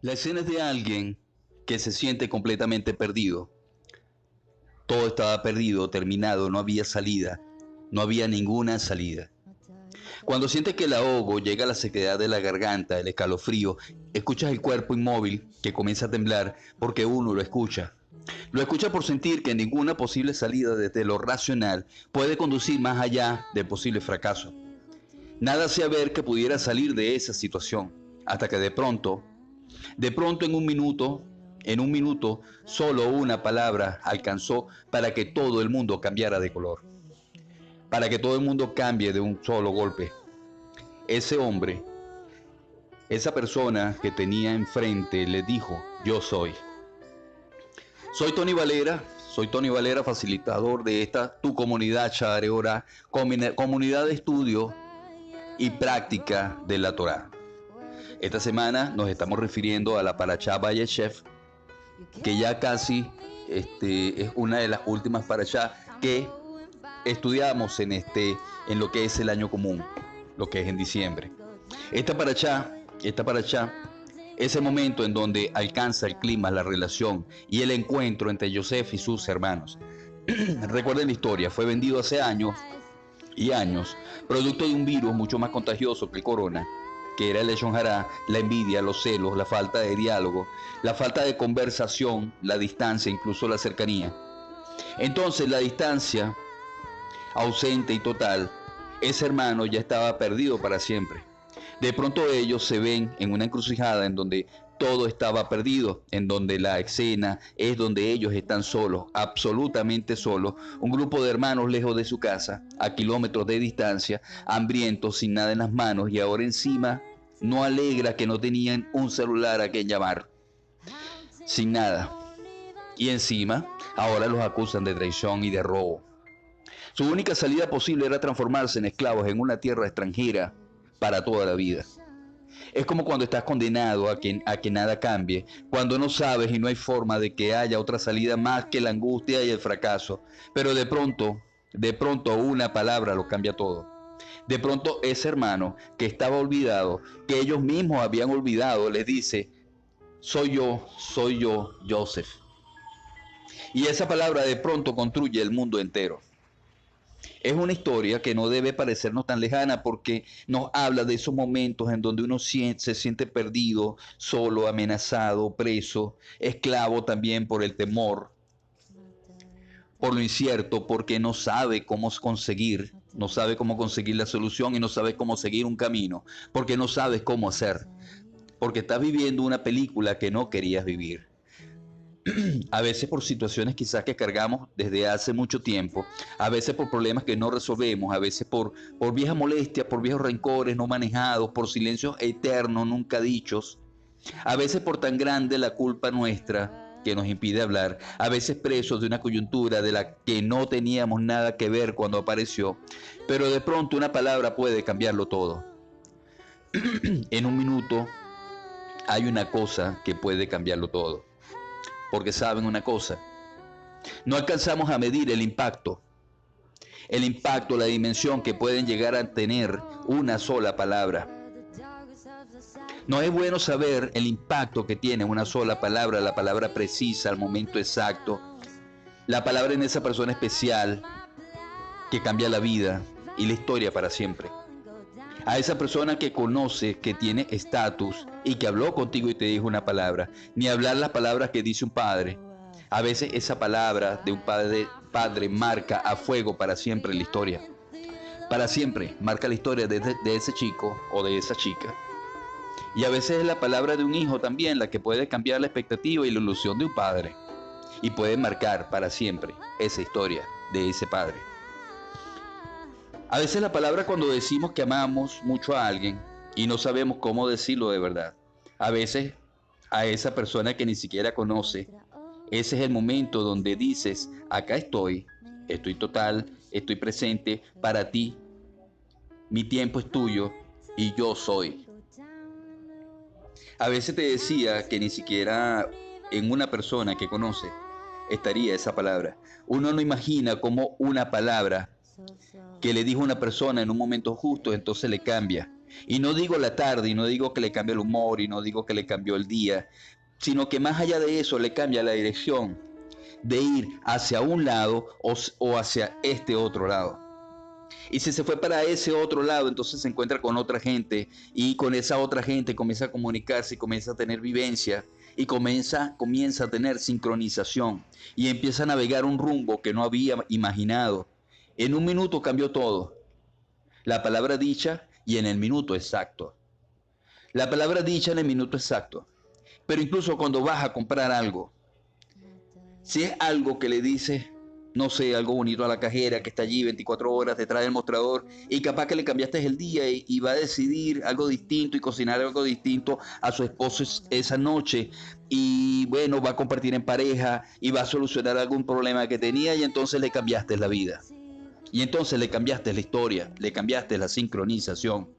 La escena es de alguien que se siente completamente perdido. Todo estaba perdido, terminado, no había salida. No había ninguna salida. Cuando sientes que el ahogo llega a la sequedad de la garganta, el escalofrío, escuchas el cuerpo inmóvil que comienza a temblar porque uno lo escucha. Lo escucha por sentir que ninguna posible salida desde lo racional puede conducir más allá del posible fracaso. Nada hacía ver que pudiera salir de esa situación, hasta que de pronto en un minuto, solo una palabra alcanzó para que todo el mundo cambiara de color, para que todo el mundo cambie de un solo golpe. Ese hombre, esa persona que tenía enfrente le dijo, yo soy. Soy Tony Valera, facilitador de esta tu comunidad Shadare Ora, comunidad de estudio y práctica de la Torá. Esta semana nos estamos refiriendo a la Parashá Vayeshev, que ya casi es una de las últimas Parashá que estudiamos en lo que es el año común, lo que es en diciembre. Esta Parashá, ese momento en donde alcanza el clima, la relación y el encuentro entre Yosef y sus hermanos. Recuerden la historia, fue vendido hace años y años, producto de un virus mucho más contagioso que el corona, que era el Leshon Hará, la envidia, los celos, la falta de diálogo, la falta de conversación, la distancia, incluso la cercanía. Entonces la distancia, ausente y total, ese hermano ya estaba perdido para siempre. De pronto ellos se ven en una encrucijada en donde todo estaba perdido, en donde la escena es donde ellos están solos, absolutamente solos, un grupo de hermanos lejos de su casa, a kilómetros de distancia, hambrientos, sin nada en las manos, y ahora encima no alegra que no tenían un celular a quien llamar, sin nada. Y encima, ahora los acusan de traición y de robo. Su única salida posible era transformarse en esclavos en una tierra extranjera para toda la vida. Es como cuando estás condenado a que nada cambie, cuando no sabes y no hay forma de que haya otra salida más que la angustia y el fracaso. Pero de pronto una palabra lo cambia todo. De pronto ese hermano que estaba olvidado, que ellos mismos habían olvidado, les dice, soy yo, Joseph. Y esa palabra de pronto construye el mundo entero. Es una historia que no debe parecernos tan lejana porque nos habla de esos momentos en donde uno se siente perdido, solo, amenazado, preso, esclavo también por el temor, por lo incierto, porque no sabe cómo conseguir la solución y no sabe cómo seguir un camino, porque no sabes cómo hacer, porque estás viviendo una película que no querías vivir. A veces por situaciones quizás que cargamos desde hace mucho tiempo, a veces por problemas que no resolvemos, a veces por viejas molestias, por viejos rencores no manejados, por silencios eternos nunca dichos, a veces por tan grande la culpa nuestra que nos impide hablar, a veces presos de una coyuntura de la que no teníamos nada que ver cuando apareció, pero de pronto una palabra puede cambiarlo todo. En un minuto hay una cosa que puede cambiarlo todo, porque saben una cosa, no alcanzamos a medir el impacto, la dimensión que pueden llegar a tener una sola palabra. No es bueno saber el impacto que tiene una sola palabra, la palabra precisa, al momento exacto, la palabra en esa persona especial que cambia la vida y la historia para siempre. A esa persona que conoce, que tiene estatus y que habló contigo y te dijo una palabra, ni hablar las palabras que dice un padre. A veces esa palabra de un padre marca a fuego para siempre la historia. Para siempre marca la historia de ese chico o de esa chica. Y a veces es la palabra de un hijo también la que puede cambiar la expectativa y la ilusión de un padre. Y puede marcar para siempre esa historia de ese padre. A veces la palabra cuando decimos que amamos mucho a alguien y no sabemos cómo decirlo de verdad. A veces a esa persona que ni siquiera conoce, ese es el momento donde dices, acá estoy total, estoy presente para ti, mi tiempo es tuyo y yo soy. A veces te decía que ni siquiera en una persona que conoce estaría esa palabra. Uno no imagina cómo una palabra que le dijo una persona en un momento justo, entonces le cambia. Y no digo la tarde, y no digo que le cambie el humor, y no digo que le cambió el día, sino que más allá de eso le cambia la dirección de ir hacia un lado o hacia este otro lado. Y si se fue para ese otro lado, entonces se encuentra con otra gente y con esa otra gente comienza a comunicarse y comienza a tener vivencia y comienza a tener sincronización y empieza a navegar un rumbo que no había imaginado. En un minuto cambió todo. La palabra dicha y en el minuto exacto. La palabra dicha en el minuto exacto. Pero incluso cuando vas a comprar algo, si es algo que le dices, no sé, algo bonito a la cajera que está allí 24 horas detrás del mostrador y capaz que le cambiaste el día y va a decidir algo distinto y cocinar algo distinto a su esposo esa noche y bueno, va a compartir en pareja y va a solucionar algún problema que tenía y entonces le cambiaste la vida. Y entonces le cambiaste la historia, le cambiaste la sincronización.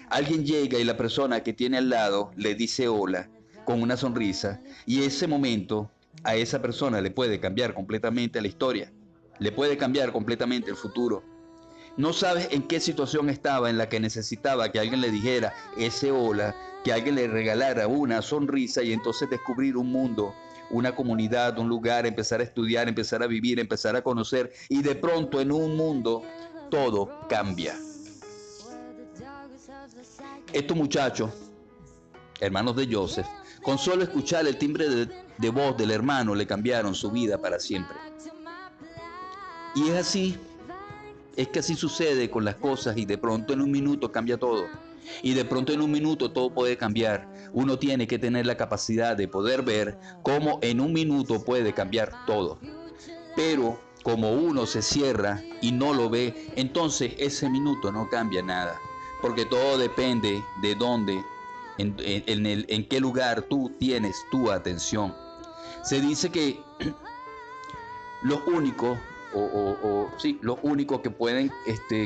Alguien llega y la persona que tiene al lado le dice hola con una sonrisa y ese momento a esa persona le puede cambiar completamente la historia, le puede cambiar completamente el futuro. No sabes en qué situación estaba en la que necesitaba que alguien le dijera ese hola, que alguien le regalara una sonrisa y entonces descubrir un mundo, una comunidad, un lugar, empezar a estudiar, empezar a vivir, empezar a conocer y de pronto en un mundo todo cambia. Estos muchachos, hermanos de Joseph, con solo escuchar el timbre de voz del hermano le cambiaron su vida para siempre. Y es que así sucede con las cosas y de pronto en un minuto cambia todo. Y de pronto en un minuto todo puede cambiar. Uno tiene que tener la capacidad de poder ver cómo en un minuto puede cambiar todo. Pero como uno se cierra y no lo ve, entonces ese minuto no cambia nada. Porque todo depende de dónde, en qué lugar tú tienes tu atención. Se dice que los únicos, sí, los únicos que pueden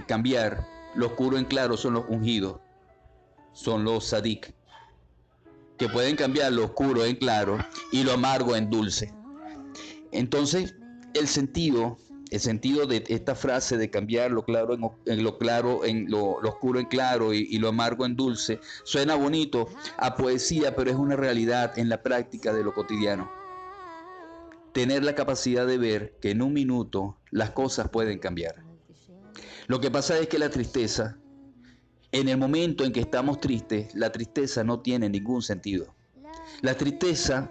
cambiar lo oscuro en claro son los ungidos, son los sadik, que pueden cambiar lo oscuro en claro y lo amargo en dulce. Entonces, el sentido de esta frase de cambiar lo claro en lo oscuro en claro y lo amargo en dulce, suena bonito a poesía, pero es una realidad en la práctica de lo cotidiano. Tener la capacidad de ver que en un minuto las cosas pueden cambiar. Lo que pasa es que la tristeza, en el momento en que estamos tristes, la tristeza no tiene ningún sentido. La tristeza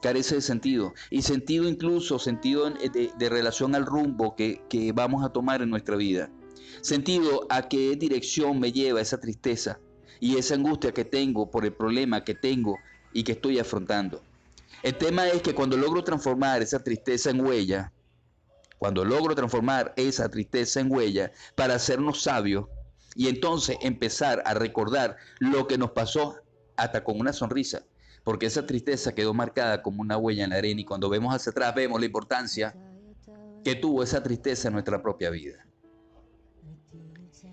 carece de sentido y sentido incluso, sentido de relación al rumbo que vamos a tomar en nuestra vida. Sentido a qué dirección me lleva esa tristeza y esa angustia que tengo por el problema que tengo y que estoy afrontando. El tema es que cuando logro transformar esa tristeza en huella, para hacernos sabios y entonces empezar a recordar lo que nos pasó hasta con una sonrisa, porque esa tristeza quedó marcada como una huella en la arena y cuando vemos hacia atrás vemos la importancia que tuvo esa tristeza en nuestra propia vida.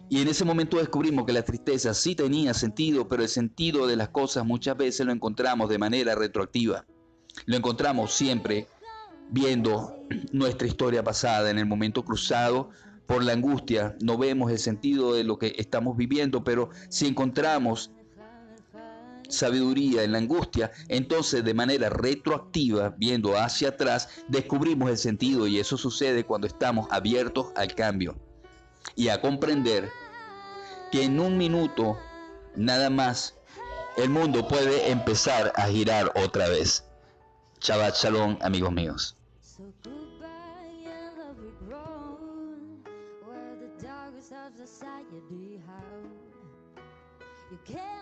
Y en ese momento descubrimos que la tristeza sí tenía sentido, pero el sentido de las cosas muchas veces lo encontramos de manera retroactiva. Lo encontramos siempre viendo nuestra historia pasada, en el momento cruzado por la angustia. No vemos el sentido de lo que estamos viviendo, pero si encontramos sabiduría en la angustia, entonces de manera retroactiva, viendo hacia atrás, descubrimos el sentido y eso sucede cuando estamos abiertos al cambio y a comprender que en un minuto nada más el mundo puede empezar a girar otra vez. Shabbat Shalom, amigos míos. You can't